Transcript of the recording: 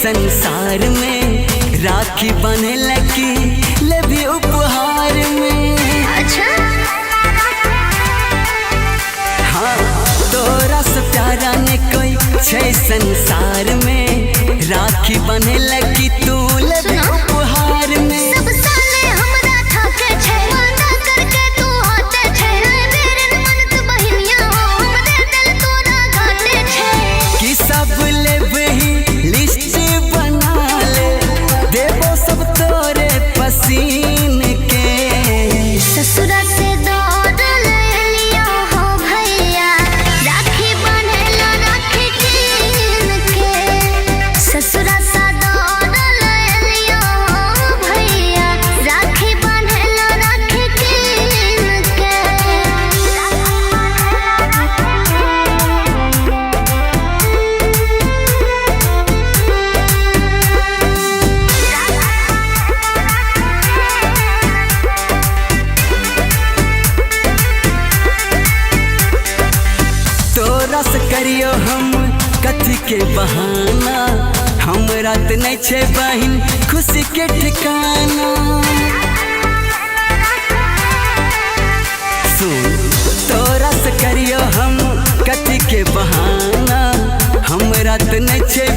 संसार में राखी बने लगी ले भी उपहार में। अच्छा हाँ तोरा से प्यारा ने कोई छे संसार में राखी बने लगी तू ले भी उपहार में। सब साले हमरा ठाके छे वादा करके तू होते छे बेरन मन तू बहिनिया हो हमरे दिल तोरा घाटे छे कि सब ले वही लिस्ट बना ले देवो सब तोरे पसीन के। ससुरा से दौड़ ले लिया हो भैया राखी बनेला राखी कीन के। ससुरा से दौड़ ले लिया हो भैया राखी बनेला राखी कीन के। तोरा से करियो हम कथी के बहाना हमरा त नहीं छे बहिन खुशी के ठिकाना। सुन तोरा से करियो हम कथी के बहाना हमरा त नहीं छे